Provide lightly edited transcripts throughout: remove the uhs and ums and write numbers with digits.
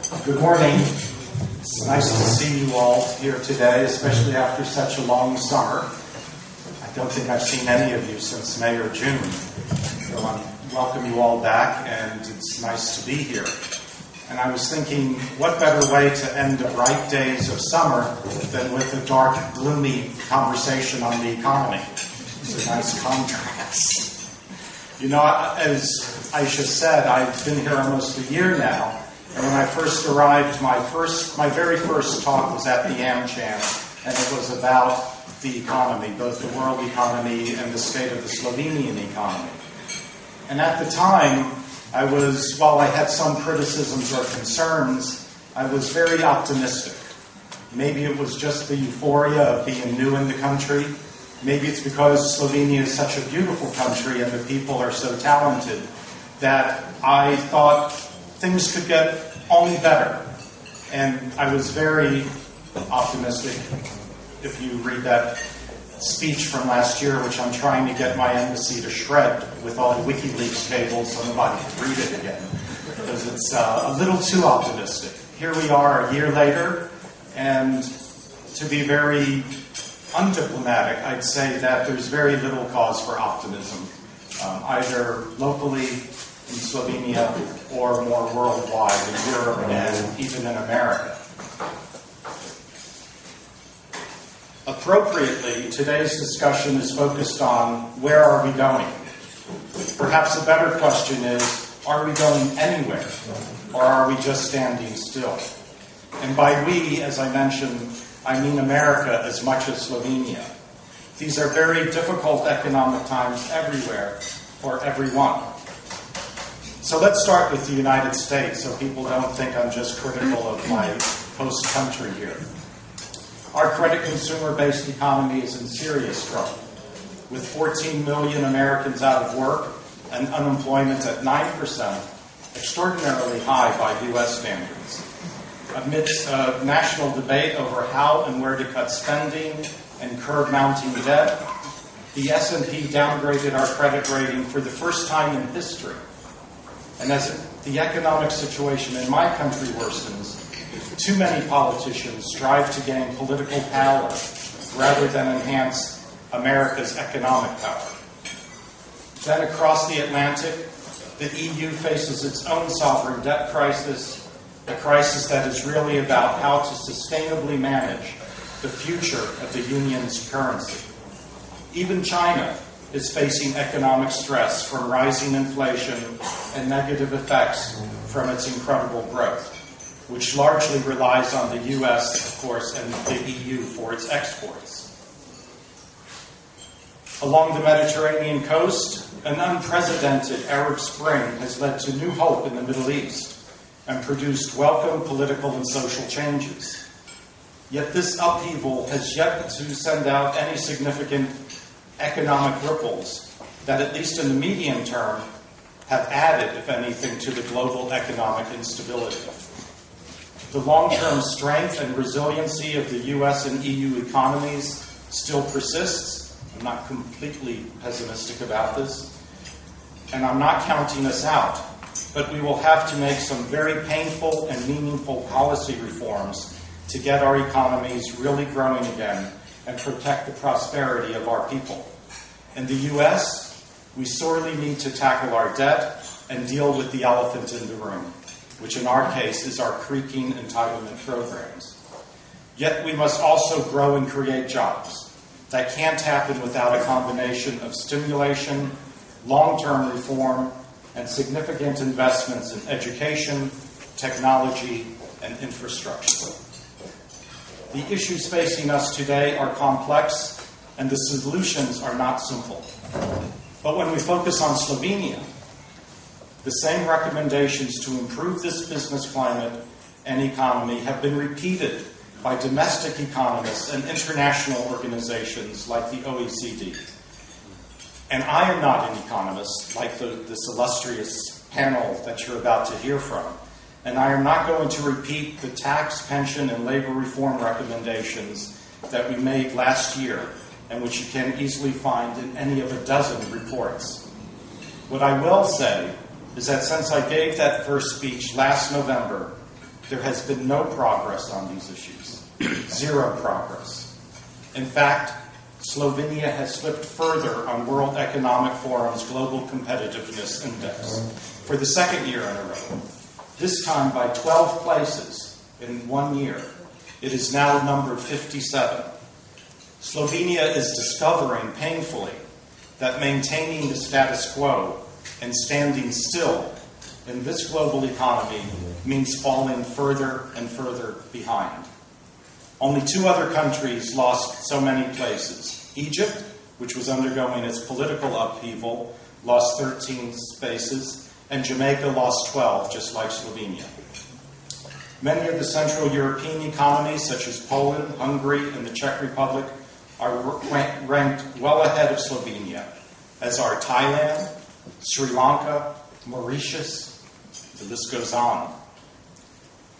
Good morning. It's nice to see you all here today, especially after such a long summer. I don't think I've seen any of you since May or June. So I welcome you all back, and it's nice to be here. And I was thinking, what better way to end the bright days of summer than with a dark, gloomy conversation on the economy? It's a nice contrast. You know, as Aisha said, I've been here almost a year now. And when I first arrived, my very first talk was at the AmCham, and it was about the economy, both the world economy and the state of the Slovenian economy. And at the time, while I had some criticisms or concerns, I was very optimistic. Maybe it was just the euphoria of being new in the country. Maybe it's because Slovenia is such a beautiful country and the people are so talented that I thought things could get only better. And I was very optimistic. If you read that speech from last year, which I'm trying to get my embassy to shred with all the WikiLeaks cables so nobody can read it again, because it's a little too optimistic. Here we are a year later, and to be very undiplomatic, I'd say that there's very little cause for optimism, either locally in Slovenia or more worldwide in Europe and even in America. Appropriately, today's discussion is focused on where are we going? Perhaps a better question is, are we going anywhere? Or are we just standing still? And by we, as I mentioned, I mean America as much as Slovenia. These are very difficult economic times everywhere for everyone. So let's start with the United States so people don't think I'm just critical of my host country here. Our credit consumer-based economy is in serious trouble, with 14 million Americans out of work and unemployment at 9%, extraordinarily high by U.S. standards. Amidst a national debate over how and where to cut spending and curb mounting debt, the S&P downgraded our credit rating for the first time in history. And as the economic situation in my country worsens, too many politicians strive to gain political power rather than enhance America's economic power. Then across the Atlantic, the EU faces its own sovereign debt crisis, a crisis that is really about how to sustainably manage the future of the union's currency. Even China is facing economic stress from rising inflation and negative effects from its incredible growth, which largely relies on the U.S., of course, and the EU for its exports. Along the Mediterranean coast, an unprecedented Arab Spring has led to new hope in the Middle East and produced welcome political and social changes. Yet this upheaval has yet to send out any significant economic ripples that, at least in the medium term, have added, if anything, to the global economic instability. The long-term strength and resiliency of the U.S. and EU economies still persists. I'm not completely pessimistic about this, and I'm not counting us out, but we will have to make some very painful and meaningful policy reforms to get our economies really growing again and protect the prosperity of our people. In the U.S., we sorely need to tackle our debt and deal with the elephant in the room, which in our case is our creaking entitlement programs. Yet we must also grow and create jobs. That can't happen without a combination of stimulation, long-term reform, and significant investments in education, technology, and infrastructure. The issues facing us today are complex, and the solutions are not simple. But when we focus on Slovenia, the same recommendations to improve this business climate and economy have been repeated by domestic economists and international organizations like the OECD. And I am not an economist like this illustrious panel that you're about to hear from. And I am not going to repeat the tax, pension, and labor reform recommendations that we made last year and which you can easily find in any of a dozen reports. What I will say is that since I gave that first speech last November, there has been no progress on these issues. Zero progress. In fact, Slovenia has slipped further on World Economic Forum's Global Competitiveness Index for the second year in a row. This time by 12 places in 1 year. It is now numbered 57. Slovenia is discovering painfully that maintaining the status quo and standing still in this global economy means falling further and further behind. Only 2 other countries lost so many places. Egypt, which was undergoing its political upheaval, lost 13 spaces, and Jamaica lost 12, just like Slovenia. Many of the Central European economies, such as Poland, Hungary, and the Czech Republic, are ranked well ahead of Slovenia, as are Thailand, Sri Lanka, Mauritius, the list goes on.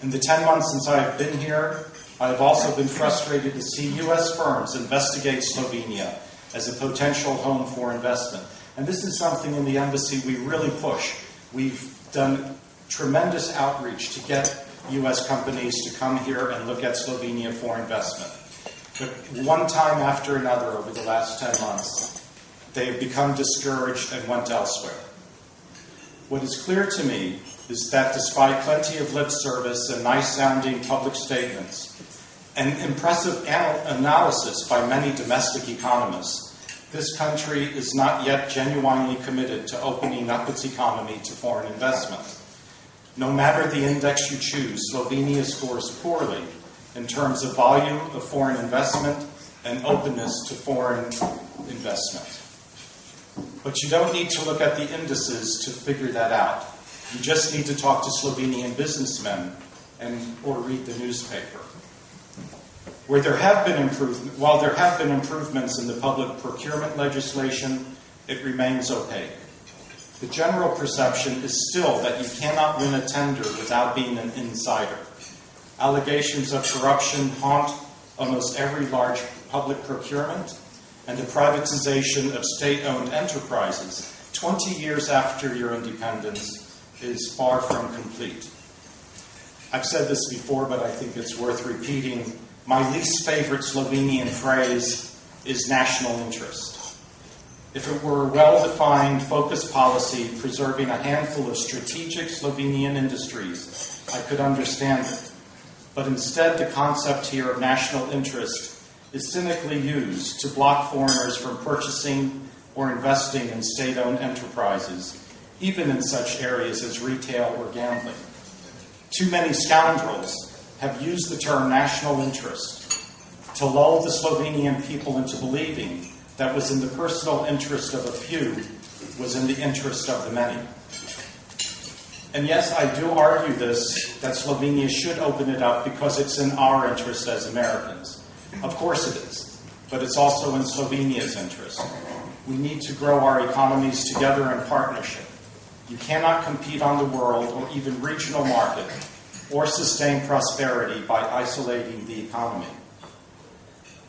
In the 10 months since I have been here, I have also been frustrated to see U.S. firms investigate Slovenia as a potential home for investment. And this is something in the embassy we really push. We've done tremendous outreach to get U.S. companies to come here and look at Slovenia for investment. But one time after another over the last 10 months, they have become discouraged and went elsewhere. What is clear to me is that despite plenty of lip service and nice-sounding public statements, and impressive analysis by many domestic economists, this country is not yet genuinely committed to opening up its economy to foreign investment. No matter the index you choose, Slovenia scores poorly in terms of volume of foreign investment and openness to foreign investment. But you don't need to look at the indices to figure that out. You just need to talk to Slovenian businessmen or read the newspaper. While there have been improvements in the public procurement legislation, it remains opaque. The general perception is still that you cannot win a tender without being an insider. Allegations of corruption haunt almost every large public procurement, and the privatization of state-owned enterprises 20 years after your independence is far from complete. I've said this before, but I think it's worth repeating. My least favorite Slovenian phrase is national interest. If it were a well-defined, focused policy preserving a handful of strategic Slovenian industries, I could understand it. But instead, the concept here of national interest is cynically used to block foreigners from purchasing or investing in state-owned enterprises, even in such areas as retail or gambling. Too many scoundrels have used the term national interest to lull the Slovenian people into believing that was in the personal interest of a few was in the interest of the many. And yes, I do argue this, that Slovenia should open it up because it's in our interest as Americans. Of course it is, but it's also in Slovenia's interest. We need to grow our economies together in partnership. You cannot compete on the world or even regional market or sustain prosperity by isolating the economy.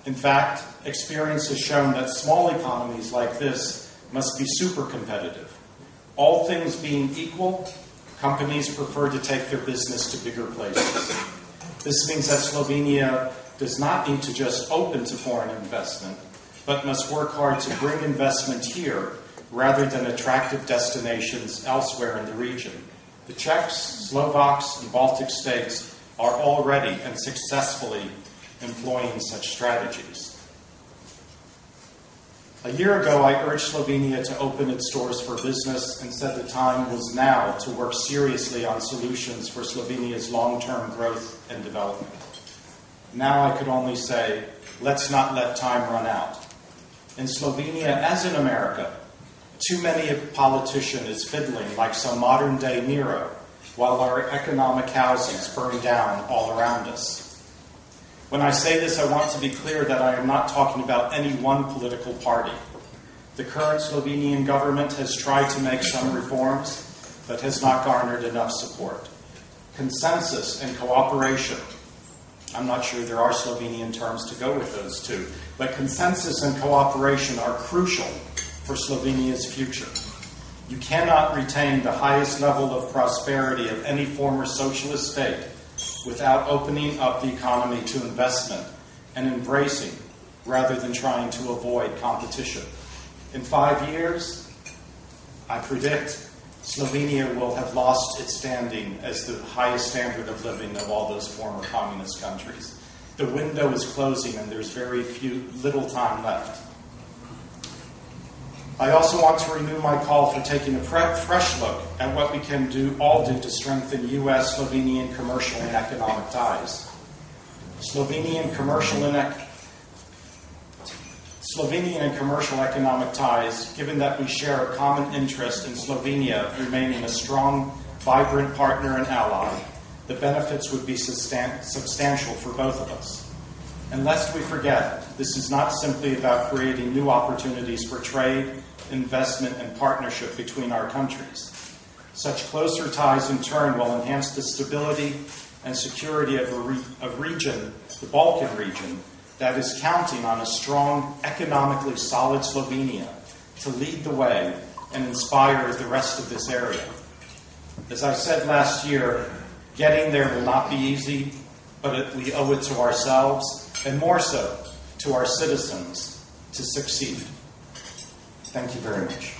In fact, experience has shown that small economies like this must be super competitive. All things being equal, companies prefer to take their business to bigger places. This means that Slovenia does not need to just open to foreign investment, but must work hard to bring investment here rather than attractive destinations elsewhere in the region. The Czechs, Slovaks, and Baltic states are already and successfully employing such strategies. A year ago, I urged Slovenia to open its doors for business and said the time was now to work seriously on solutions for Slovenia's long-term growth and development. Now I could only say, let's not let time run out. In Slovenia, as in America, too many a politician is fiddling like some modern-day Nero while our economic houses burn down all around us. When I say this, I want to be clear that I am not talking about any one political party. The current Slovenian government has tried to make some reforms, but has not garnered enough support. Consensus and cooperation. I'm not sure there are Slovenian terms to go with those two, but consensus and cooperation are crucial for Slovenia's future. You cannot retain the highest level of prosperity of any former socialist state without opening up the economy to investment and embracing rather than trying to avoid competition. In 5 years, I predict Slovenia will have lost its standing as the highest standard of living of all those former communist countries. The window is closing and there's little time left. I also want to renew my call for taking a fresh look at what we can all do to strengthen U.S.-Slovenian commercial and economic ties. Slovenian and commercial economic ties, given that we share a common interest in Slovenia remaining a strong, vibrant partner and ally, the benefits would be substantial for both of us. And lest we forget, this is not simply about creating new opportunities for trade, investment, and partnership between our countries. Such closer ties in turn will enhance the stability and security of a region, the Balkan region, that is counting on a strong, economically solid Slovenia to lead the way and inspire the rest of this area. As I said last year, getting there will not be easy, but we owe it to ourselves, and more so, to our citizens, to succeed. Thank you very much.